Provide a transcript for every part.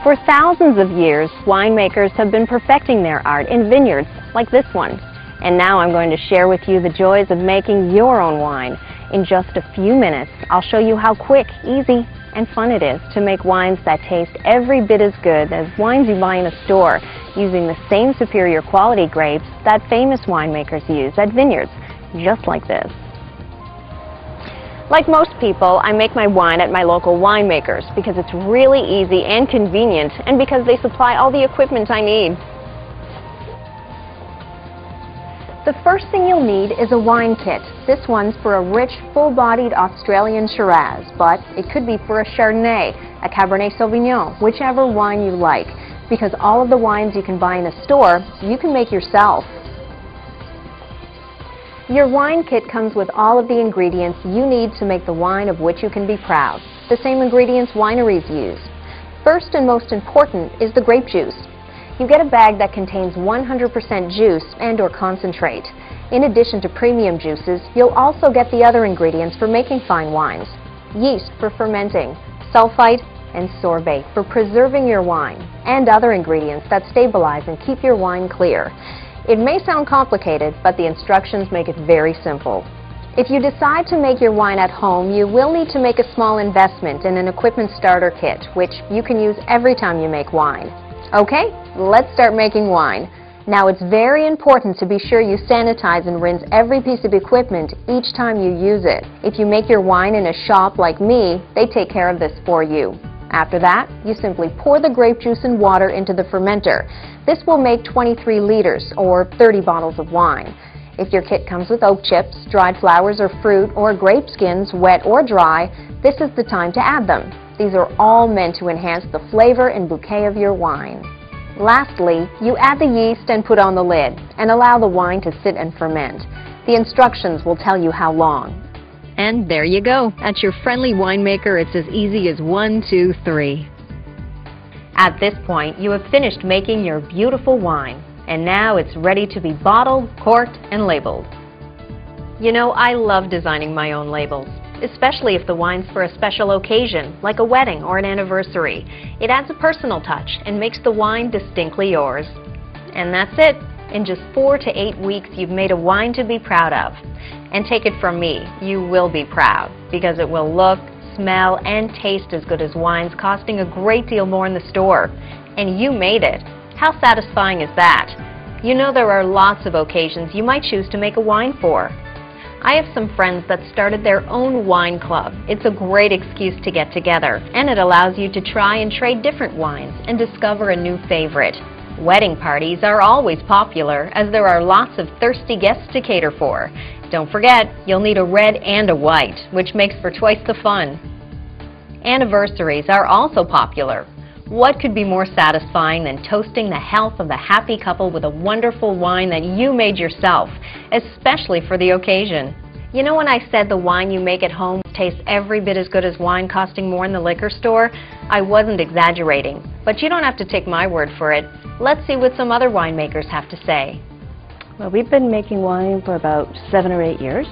For thousands of years, winemakers have been perfecting their art in vineyards like this one. And now I'm going to share with you the joys of making your own wine. In just a few minutes, I'll show you how quick, easy, and fun it is to make wines that taste every bit as good as wines you buy in a store, using the same superior quality grapes that famous winemakers use at vineyards, just like this. Like most people, I make my wine at my local winemakers because it's really easy and convenient, and because they supply all the equipment I need. The first thing you'll need is a wine kit. This one's for a rich, full-bodied Australian Shiraz, but it could be for a Chardonnay, a Cabernet Sauvignon, whichever wine you like, because all of the wines you can buy in a store, you can make yourself. Your wine kit comes with all of the ingredients you need to make the wine of which you can be proud, the same ingredients wineries use. First and most important is the grape juice. You get a bag that contains 100% juice and/or concentrate. In addition to premium juices, you'll also get the other ingredients for making fine wines: yeast for fermenting, sulfite, and sorbate for preserving your wine, and other ingredients that stabilize and keep your wine clear. It may sound complicated, but the instructions make it very simple. If you decide to make your wine at home, you will need to make a small investment in an equipment starter kit, which you can use every time you make wine. Okay, let's start making wine. Now, it's very important to be sure you sanitize and rinse every piece of equipment each time you use it. If you make your wine in a shop like me, they take care of this for you. After that, you simply pour the grape juice and water into the fermenter. This will make 23 liters, or 30 bottles of wine. If your kit comes with oak chips, dried flowers or fruit, or grape skins, wet or dry, this is the time to add them. These are all meant to enhance the flavor and bouquet of your wine. Lastly, you add the yeast and put on the lid, and allow the wine to sit and ferment. The instructions will tell you how long. And there you go. At your friendly winemaker, it's as easy as 1, 2, 3. At this point, you have finished making your beautiful wine, and now it's ready to be bottled, corked, and labeled. You know, I love designing my own labels, especially if the wine's for a special occasion, like a wedding or an anniversary. It adds a personal touch and makes the wine distinctly yours. And that's it. In just 4 to 8 weeks, you've made a wine to be proud of. And take it from me, you will be proud, because it will look, smell, and taste as good as wines costing a great deal more in the store. And you made it. How satisfying is that? You know, there are lots of occasions you might choose to make a wine for. I have some friends that started their own wine club. It's a great excuse to get together, and it allows you to try and trade different wines and discover a new favorite. Wedding parties are always popular, as there are lots of thirsty guests to cater for. Don't forget, you'll need a red and a white, which makes for twice the fun. Anniversaries are also popular. What could be more satisfying than toasting the health of the happy couple with a wonderful wine that you made yourself, especially for the occasion? You know, when I said the wine you make at home tastes every bit as good as wine costing more in the liquor store, I wasn't exaggerating. But you don't have to take my word for it. Let's see what some other winemakers have to say. Well, we've been making wine for about 7 or 8 years.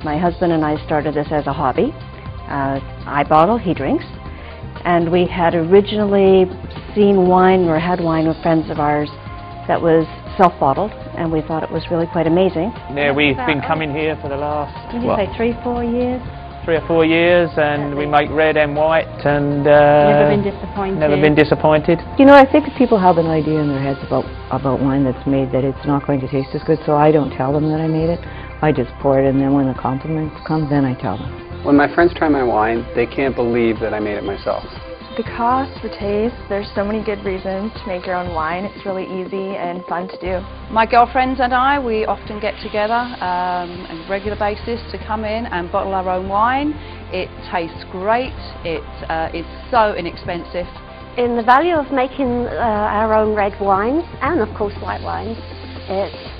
My husband and I started this as a hobby. I bottle, he drinks. And we had originally seen wine or had wine with friends of ours that was self-bottled, and we thought it was really quite amazing. Yeah, we've been coming here for the last, Did you say 3 or 4 years? 3 or 4 years, and we make red and white, and Never been disappointed. Never been disappointed. You know, I think people have an idea in their heads about wine that's made that it's not going to taste as good, so I don't tell them that I made it. I just pour it, and then when the compliments come, then I tell them. When my friends try my wine, they can't believe that I made it myself. The cost, the taste, there's so many good reasons to make your own wine. It's really easy and fun to do. My girlfriends and I, we often get together on a regular basis to come in and bottle our own wine. It tastes great. It is so inexpensive. In the value of making our own red wines, and of course white wines,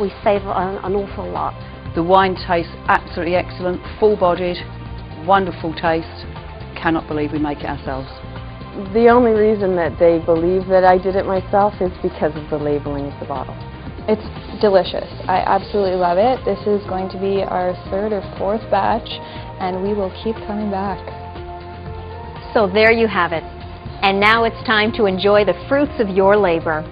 we save an awful lot. The wine tastes absolutely excellent, full-bodied, wonderful taste. Cannot believe we make it ourselves. The only reason that they believe that I did it myself is because of the labeling of the bottle. It's delicious. I absolutely love it. This is going to be our 3rd or 4th batch, and we will keep coming back. So there you have it. And now it's time to enjoy the fruits of your labor.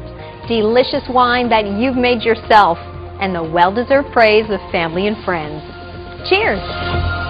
Delicious wine that you've made yourself, and the well-deserved praise of family and friends. Cheers!